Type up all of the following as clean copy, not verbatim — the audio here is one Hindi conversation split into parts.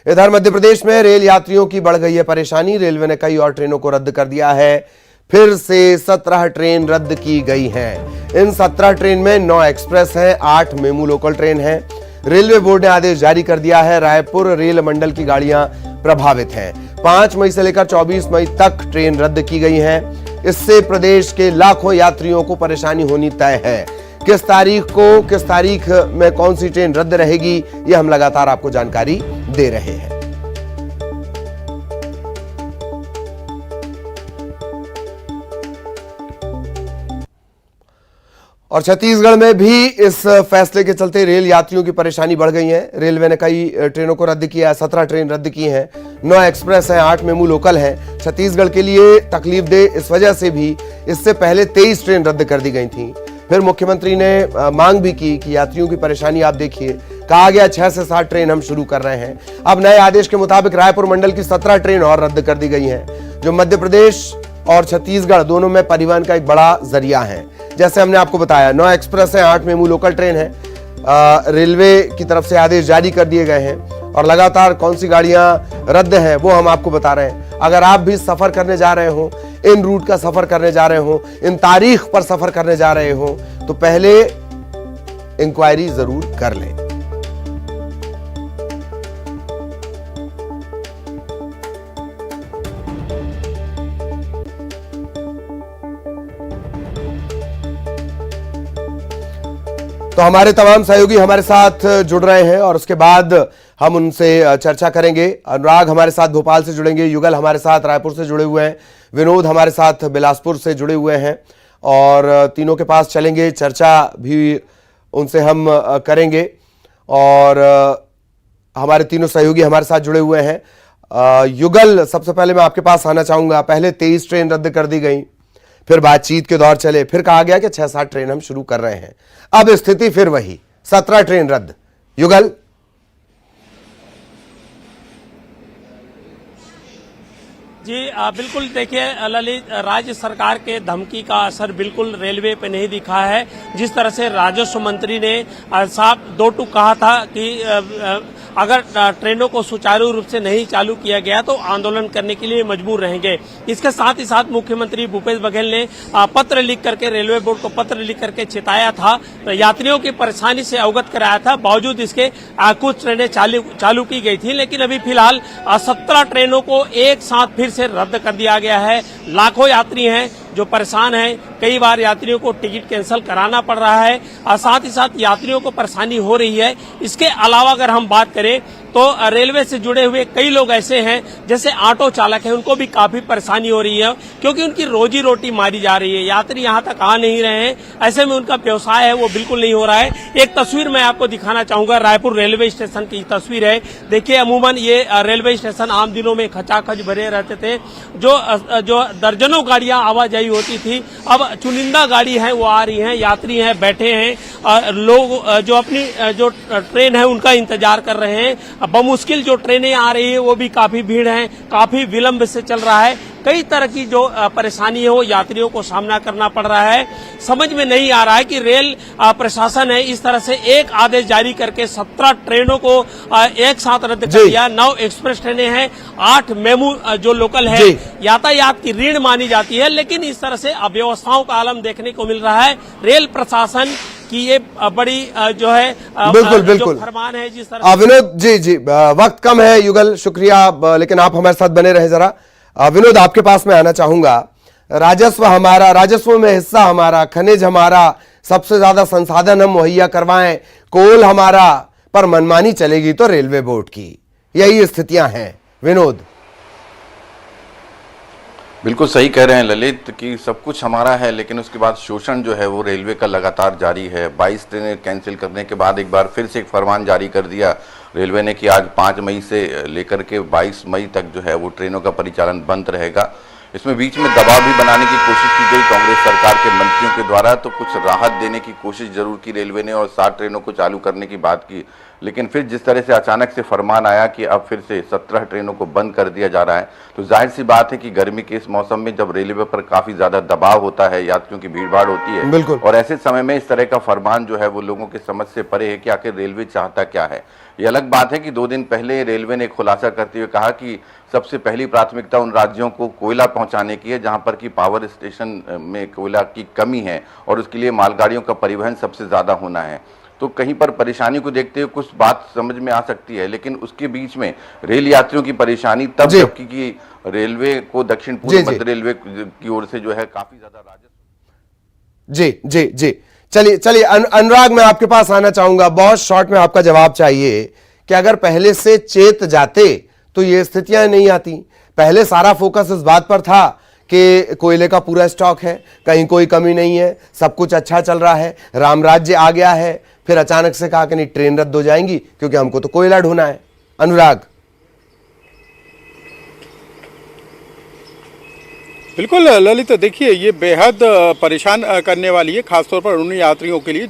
इधर मध्य प्रदेश में रेल यात्रियों की बढ़ गई है परेशानी। रेलवे ने कई और ट्रेनों को रद्द कर दिया है। फिर से 17 ट्रेन रद्द की गई हैं। इन 17 ट्रेन में 9 एक्सप्रेस हैं, 8 मेमू लोकल ट्रेन हैं। रेलवे बोर्ड ने आदेश जारी कर दिया है। रायपुर रेल मंडल की गाड़ियां प्रभावित हैं। 5 मई से लेकर 24 मई तक ट्रेन रद्द की गई हैं। इससे प्रदेश के लाखों यात्रियों को परेशानी होनी तय है। किस तारीख में कौन सी ट्रेन रद्द रहेगी, यह हम लगातार आपको जानकारी दे रहे हैं। और छत्तीसगढ़ में भी इस फैसले के चलते रेल यात्रियों की परेशानी बढ़ गई है। रेलवे ने कई ट्रेनों को रद्द किया है। 17 ट्रेन रद्द की हैं, 9 एक्सप्रेस हैं, 8 मेमू लोकल हैं। छत्तीसगढ़ के लिए तकलीफ दे इस वजह से भी इससे पहले 23 ट्रेन रद्द कर दी गई थी। फिर मुख्यमंत्री ने मांग भी की कि यात्रियों की परेशानी आप देखिए। कहा गया 6 से 7 ट्रेन हम शुरू कर रहे हैं। अब नए आदेश के मुताबिक रायपुर मंडल की 17 ट्रेन और रद्द कर दी गई हैं, जो मध्य प्रदेश और छत्तीसगढ़ दोनों में परिवहन का एक बड़ा जरिया है। जैसे हमने आपको बताया, 9 एक्सप्रेस है, 8 मेमू लोकल ट्रेन है। रेलवे की तरफ से आदेश जारी कर दिए गए हैं और लगातार कौन सी गाड़ियां रद्द हैं वो हम आपको बता रहे हैं। अगर आप भी सफर करने जा रहे हो, इन रूट का सफर करने जा रहे हो, इन तारीख पर सफर करने जा रहे हो, तो पहले इंक्वायरी जरूर कर लें। तो हमारे तमाम सहयोगी हमारे साथ जुड़ रहे हैं और उसके बाद हम उनसे चर्चा करेंगे। अनुराग हमारे साथ भोपाल से जुड़ेंगे, युगल हमारे साथ रायपुर से जुड़े हुए हैं, विनोद हमारे साथ बिलासपुर से जुड़े हुए हैं और तीनों के पास चलेंगे, चर्चा भी उनसे हम करेंगे। और हमारे तीनों सहयोगी हमारे साथ जुड़े हुए हैं। युगल, सबसे पहले मैं आपके पास आना चाहूंगा। पहले 23 ट्रेन रद्द कर दी गई, फिर बातचीत के दौर चले, फिर कहा गया कि 6-7 ट्रेन हम शुरू कर रहे हैं। अब स्थिति फिर वही, 17 ट्रेन रद्द। युगल, जी बिल्कुल, देखिए ललित, राज्य सरकार के धमकी का असर बिल्कुल रेलवे पे नहीं दिखा है। जिस तरह से राजस्व मंत्री ने साफ 2 टूक कहा था कि अगर ट्रेनों को सुचारू रूप से नहीं चालू किया गया तो आंदोलन करने के लिए मजबूर रहेंगे। इसके साथ ही साथ मुख्यमंत्री भूपेश बघेल ने पत्र लिख करके रेलवे बोर्ड को पत्र लिख करके चेताया था, यात्रियों की परेशानी से अवगत कराया था। बावजूद इसके कुछ ट्रेनें चालू की गई थी, लेकिन अभी फिलहाल 17 ट्रेनों को एक साथ फिर से रद्द कर दिया गया है। लाखों यात्री हैं जो परेशान हैं। कई बार यात्रियों को टिकट कैंसिल कराना पड़ रहा है और साथ ही साथ यात्रियों को परेशानी हो रही है। इसके अलावा अगर हम बात करें तो रेलवे से जुड़े हुए कई लोग ऐसे हैं, जैसे ऑटो चालक हैं, उनको भी काफी परेशानी हो रही है क्योंकि उनकी रोजी रोटी मारी जा रही है। यात्री यहां तक आ नहीं रहे हैं, ऐसे में उनका व्यवसाय है वो बिल्कुल नहीं हो रहा है। एक तस्वीर मैं आपको दिखाना चाहूंगा, रायपुर रेलवे स्टेशन की तस्वीर है। देखिए, अमूमन ये रेलवे स्टेशन आम दिनों में खचाखच भरे रहते थे, जो दर्जनों गाड़ियां आवाजाही होती थी। अब चुनिंदा गाड़ी है वो आ रही हैं, यात्री हैं, बैठे हैं, लोग जो अपनी जो ट्रेन है उनका इंतजार कर रहे हैं। बमुश्किल जो ट्रेनें आ रही है वो भी काफी भीड़ है, काफी विलंब से चल रहा है। कई तरह की जो परेशानी है वो यात्रियों को सामना करना पड़ रहा है। समझ में नहीं आ रहा है कि रेल प्रशासन है इस तरह से एक आदेश जारी करके 17 ट्रेनों को एक साथ रद्द कर दिया। 9 एक्सप्रेस ट्रेनें हैं, 8 मेमू जो लोकल है। यातायात की रीढ़ मानी जाती है, लेकिन इस तरह से अव्यवस्थाओं का आलम देखने को मिल रहा है। रेल प्रशासन कि ये बड़ी जो है बिल्कुल फरमान है जिस तरह। विनोद जी, वक्त कम है, युगल शुक्रिया, लेकिन आप हमारे साथ बने रहे जरा। विनोद, आपके पास मैं आना चाहूंगा। राजस्व हमारा, राजस्व में हिस्सा हमारा, खनिज हमारा, सबसे ज्यादा संसाधन हम मुहैया करवाएं, कोल हमारा, पर मनमानी चलेगी तो रेलवे बोर्ड की। यही स्थितियां हैं विनोद। बिल्कुल सही कह रहे हैं ललित कि सब कुछ हमारा है, लेकिन उसके बाद शोषण जो है वो रेलवे का लगातार जारी है। 22 ट्रेनें कैंसिल करने के बाद एक बार फिर से एक फरमान जारी कर दिया रेलवे ने कि आज 5 मई से लेकर के 22 मई तक जो है वो ट्रेनों का परिचालन बंद रहेगा। इसमें बीच में दबाव भी बनाने की कोशिश की गई कांग्रेस सरकार के मंत्रियों के द्वारा, तो कुछ राहत देने की कोशिश जरूर की रेलवे ने और 7 ट्रेनों को चालू करने की बात की लेकिन फिर जिस तरह से अचानक से फरमान आया कि अब फिर से 17 ट्रेनों को बंद कर दिया जा रहा है, तो जाहिर सी बात है कि गर्मी के इस मौसम में जब रेलवे पर काफी ज्यादा दबाव होता है, यात्रियों की भीड़भाड़ होती है, बिल्कुल। और ऐसे समय में इस तरह का फरमान जो है वो लोगों के समझ से परे है कि आखिर रेलवे चाहता क्या है। ये अलग बात है कि 2 दिन पहले रेलवे ने खुलासा करते हुए कहा कि सबसे पहली प्राथमिकता उन राज्यों को कोयला पहुंचाने की है जहां पर कि पावर स्टेशन में कोयला की कमी है और उसके लिए मालगाड़ियों का परिवहन सबसे ज्यादा होना है। तो कहीं पर परेशानी को देखते हुए कुछ बात समझ में आ सकती है, लेकिन उसके बीच में रेल यात्रियों की परेशानी तब, जबकि कि रेलवे को दक्षिण पूर्व मध्य रेलवे की ओर से जो है काफी ज्यादा राजस्व। जी जी जी, चलिए अनुराग, मैं आपके पास आना चाहूंगा। बहुत शॉर्ट में आपका जवाब चाहिए कि अगर पहले से चेत जाते तो ये स्थितियां नहीं आती। पहले सारा फोकस इस बात पर था कि कोयले का पूरा स्टॉक है, कहीं कोई कमी नहीं है, सब कुछ अच्छा चल रहा है, राम राज्य आ गया है, फिर अचानक से कहा कि नहीं ट्रेन रद्द हो जाएंगी क्योंकि हमको तो कोयला ढूंढना है। अनुराग। बिल्कुल ललित, देखिए ये बेहद परेशान करने वाली है, खासतौर पर उन यात्रियों के लिए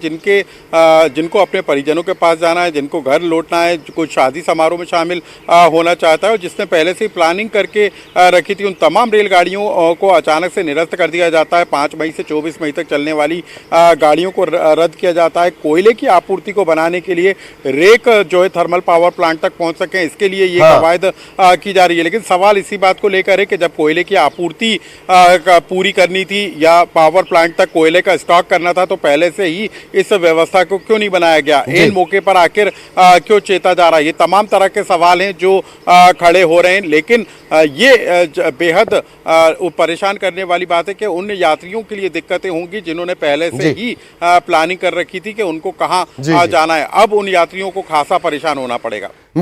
जिनको अपने परिजनों के पास जाना है, जिनको घर लौटना है, कोई शादी समारोह में शामिल होना चाहता है और जिसने पहले से ही प्लानिंग करके रखी थी। उन तमाम रेलगाड़ियों को अचानक से निरस्त कर दिया जाता है। 5 मई से 24 मई तक चलने वाली गाड़ियों को रद्द किया जाता है। कोयले की आपूर्ति को बनाने के लिए रेक जो है थर्मल पावर प्लांट तक पहुँच सकें, इसके लिए ये कवायद की जा रही है। लेकिन सवाल इसी बात को लेकर है कि जब कोयले की आपूर्ति पूरी करनी थी या पावर प्लांट तक कोयले का स्टॉक करना था, तो पहले से ही इस व्यवस्था को क्यों नहीं बनाया गया? इन मौके पर आखिर क्यों चेता जा रहा है? ये तमाम तरह के सवाल हैं जो खड़े हो रहे हैं। लेकिन ये बेहद परेशान करने वाली बात है कि उन यात्रियों के लिए दिक्कतें होंगी जिन्होंने पहले से ही प्लानिंग कर रखी थी कि उनको कहाँ जाना है। अब उन यात्रियों को खासा परेशान होना पड़ेगा।